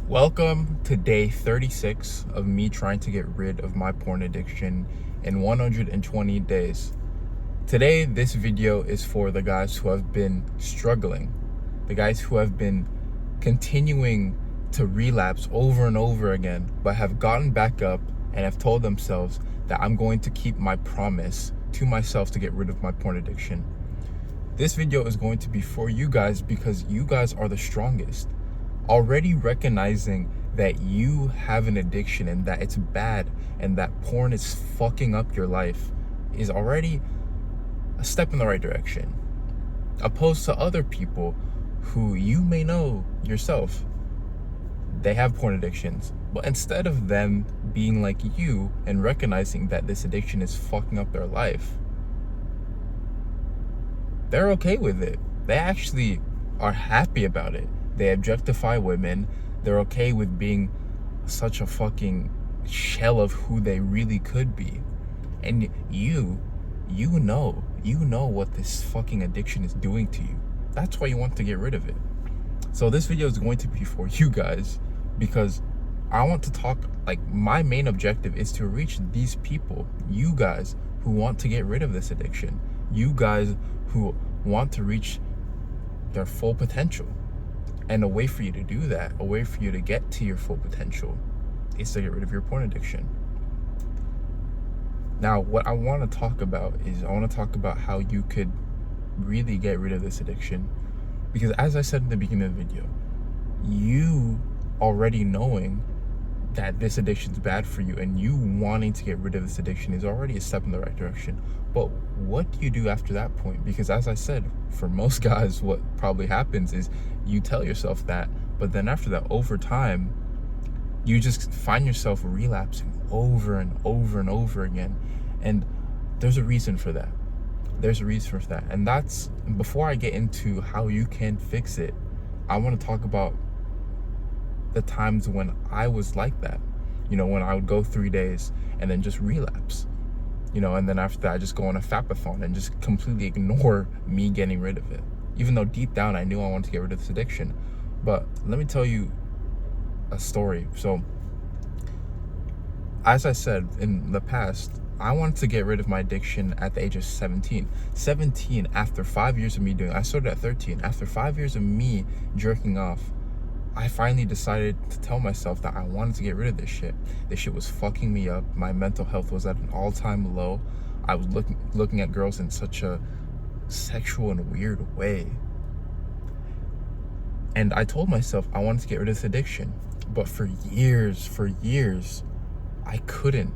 Welcome to day 36 of me trying to get rid of my porn addiction in 120 days. Today, this video is for the guys who have been struggling, the guys who have been continuing to relapse over and over again, but have gotten back up and have told themselves that I'm going to keep my promise to myself to get rid of my porn addiction. This video is going to be for you guys because you guys are the strongest. Already recognizing that you have an addiction and that it's bad and that porn is fucking up your life is already a step in the right direction. Opposed to other people who you may know yourself, they have porn addictions, but instead of them being like you and recognizing that this addiction is fucking up their life, they're okay with it. They actually are happy about it. They objectify women. They're okay with being such a fucking shell of who they really could be. And you know what this fucking addiction is doing to you. That's why you want to get rid of it. So this video is going to be for you guys because I want to talk, my main objective is to reach these people, you guys who want to get rid of this addiction, you guys who want to reach their full potential. And a way for you to do that, a way for you to get to your full potential, is to get rid of your porn addiction. Now, what I want to talk about is how you could really get rid of this addiction. Because as I said in the beginning of the video, you already knowing that this addiction is bad for you and you wanting to get rid of this addiction is already a step in the right direction. But what do you do after that point? Because as I said, for most guys, what probably happens is you tell yourself that, but then after that, over time, you just find yourself relapsing over and over and over again. And there's a reason for that. And that's, before I get into how you can fix it, I want to talk about the times when I was like that, when I would go 3 days and then just relapse, and then after that I just go on a fapathon and just completely ignore me getting rid of it, even though deep down I knew I wanted to get rid of this addiction. But let me tell you a story. So as I said in the past, I wanted to get rid of my addiction at the age of 17. After 5 years of me doing it. I started at 13. After 5 years of me jerking off, I finally decided to tell myself that I wanted to get rid of this shit. This shit was fucking me up. My mental health was at an all-time low. I was looking at girls in such a sexual and weird way. And I told myself I wanted to get rid of this addiction. But for years, I couldn't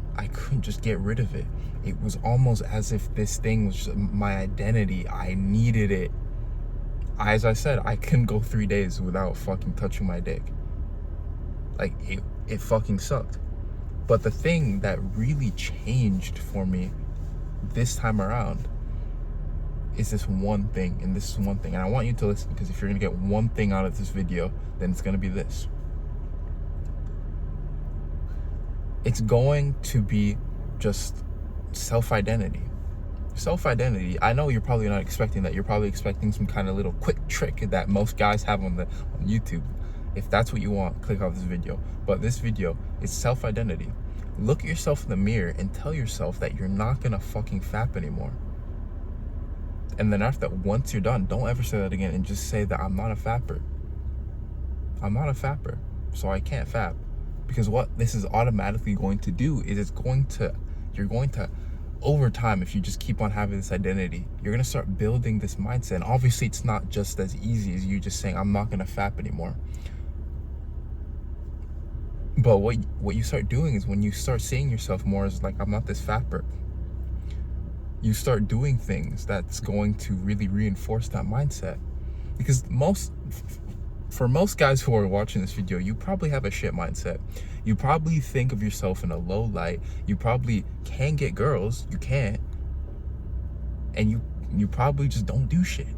just get rid of it. It was almost as if this thing was just my identity. I needed it. As I said, I couldn't go 3 days without fucking touching my dick. It fucking sucked. But the thing that really changed for me this time around is this one thing. And I want you to listen, because if you're gonna get one thing out of this video, then it's gonna be this. It's going to be just self-identity. I know you're probably not expecting that. You're probably expecting some kind of little quick trick that most guys have on YouTube. If that's what you want, click off this video. But this video is self-identity. Look at yourself in the mirror and tell yourself that you're not gonna fucking fap anymore. And then after that, once you're done, don't ever say that again, and just say that I'm not a fapper. I'm not a fapper, so I can't fap. Because what this is automatically going to do is you're going to, over time, if you just keep on having this identity, you're going to start building this mindset. And obviously it's not just as easy as you just saying, I'm not going to fap anymore. But what you start doing is, when you start seeing yourself more as I'm not this fapper, you start doing things that's going to really reinforce that mindset. Because for most guys who are watching this video, you probably have a shit mindset. You probably think of yourself in a low light. You probably can get girls. You can't. And you probably just don't do shit.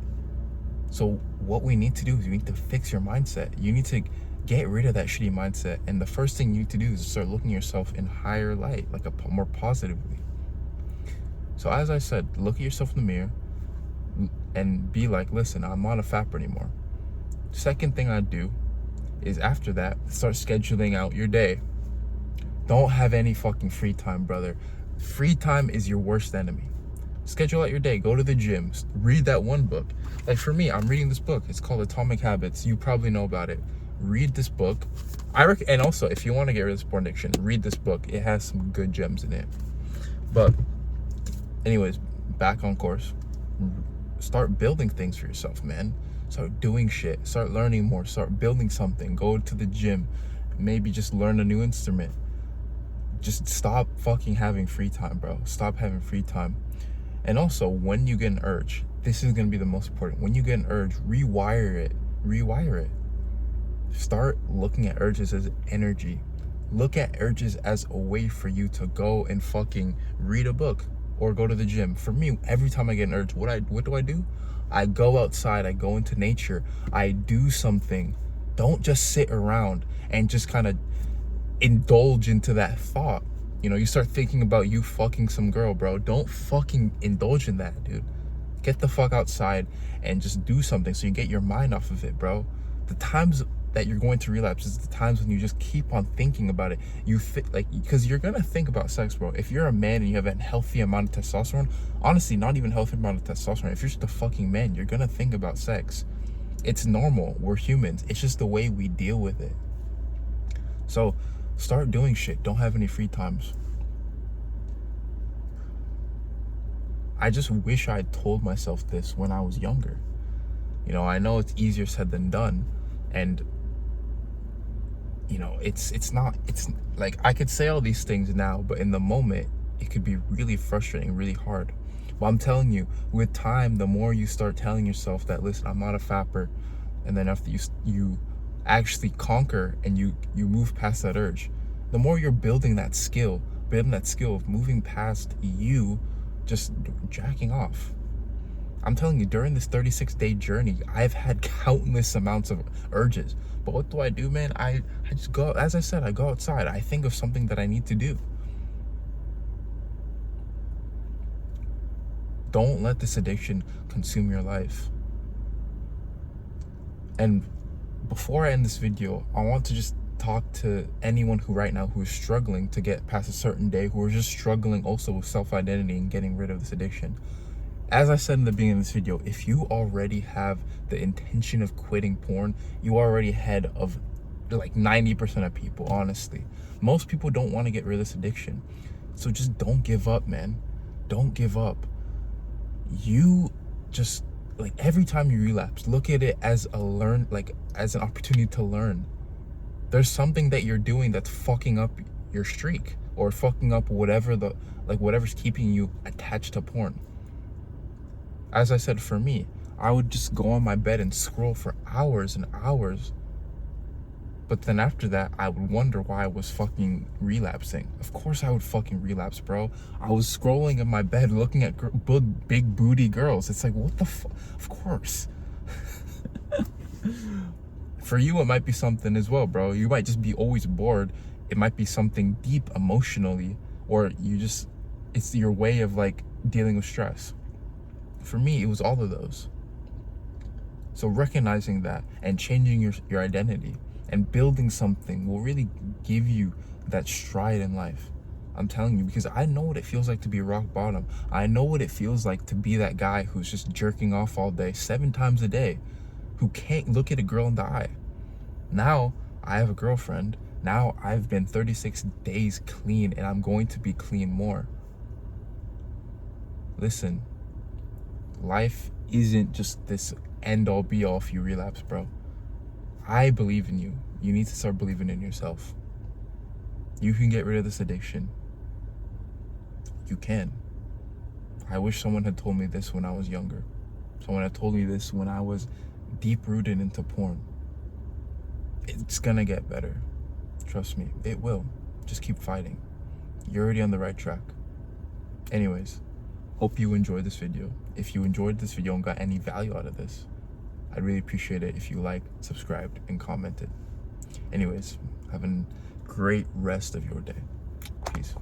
So what we need to do is we need to fix your mindset. You need to get rid of that shitty mindset. And the first thing you need to do is start looking at yourself in higher light, more positively. So as I said, look at yourself in the mirror and be like, listen, I'm not a fapper anymore. Second thing I do is after that, start scheduling out your day. Don't have any fucking free time, brother. Free time is your worst enemy. Schedule out your day. Go to the gym. Read that one book. Like for me, I'm reading this book. It's called Atomic Habits. You probably know about it. Read this book. And also, if you want to get rid of this porn addiction, read this book. It has some good gems in it. But anyways, back on course. Start building things for yourself, man. Start doing shit. Start learning more. Start building something. Go to the gym. Maybe just learn a new instrument. Just stop fucking having free time, bro. Stop having free time. And also, when you get an urge, this is going to be the most important. When you get an urge, rewire it. Rewire it. Start looking at urges as energy. Look at urges as a way for you to go and fucking read a book or go to the gym. For me, every time I get an urge, what do I do? I go outside. I go into nature. I do something. Don't just sit around and just kind of indulge into that thought. You know, you start thinking about you fucking some girl, bro. Don't fucking indulge in that, dude. Get the fuck outside and just do something so you get your mind off of it, bro. The times that you're going to relapse is the times when you just keep on thinking about it. Because you're gonna think about sex, bro. If you're a man and you have a healthy amount of testosterone, honestly, not even healthy amount of testosterone, if you're just a fucking man, you're gonna think about sex. It's normal. We're humans. It's just the way we deal with it. So start doing shit. Don't have any free times. I just wish I had told myself this when I was younger. You know, I know it's easier said than done, and you know, it's like I could say all these things now, but in the moment it could be really frustrating, really hard. But I'm telling you, with time, the more you start telling yourself that, listen, I'm not a fapper, and then after you actually conquer and you move past that urge, the more you're building that skill of moving past you just jacking off. I'm telling you, during this 36-day journey, I've had countless amounts of urges. But what do I do, man? I just go, as I said, I go outside. I think of something that I need to do. Don't let this addiction consume your life. And before I end this video, I want to just talk to anyone who right now who is struggling to get past a certain day, who are just struggling also with self-identity and getting rid of this addiction. As I said in the beginning of this video, if you already have the intention of quitting porn, you are already ahead of like 90% of people, honestly. Most people don't want to get rid of this addiction. So just don't give up, man. Don't give up. You just, like, every time you relapse, look at it as as an opportunity to learn. There's something that you're doing that's fucking up your streak or fucking up whatever's keeping you attached to porn. As I said, for me, I would just go on my bed and scroll for hours and hours. But then after that, I would wonder why I was fucking relapsing. Of course I would fucking relapse, bro. I was scrolling in my bed looking at big booty girls. It's like, what the fuck? Of course. For you, it might be something as well, bro. You might just be always bored. It might be something deep emotionally, or it's your way of like dealing with stress. For me, it was all of those. So recognizing that and changing your identity and building something will really give you that stride in life. I'm telling you, because I know what it feels like to be rock bottom. I know what it feels like to be that guy who's just jerking off all day, 7 times a day, who can't look at a girl in the eye. Now I have a girlfriend. Now I've been 36 days clean, and I'm going to be clean more. Listen, life isn't just this end-all be-all if you relapse, bro. I believe in you. You need to start believing in yourself. You can get rid of this addiction. You can. I wish someone had told me this when I was younger. Someone had told me this when I was deep-rooted into porn. It's gonna get better. Trust me, it will. Just keep fighting. You're already on the right track. Anyways, hope you enjoyed this video. If you enjoyed this video and got any value out of this, I'd really appreciate it if you liked, subscribed, and commented. Anyways, have a great rest of your day. Peace.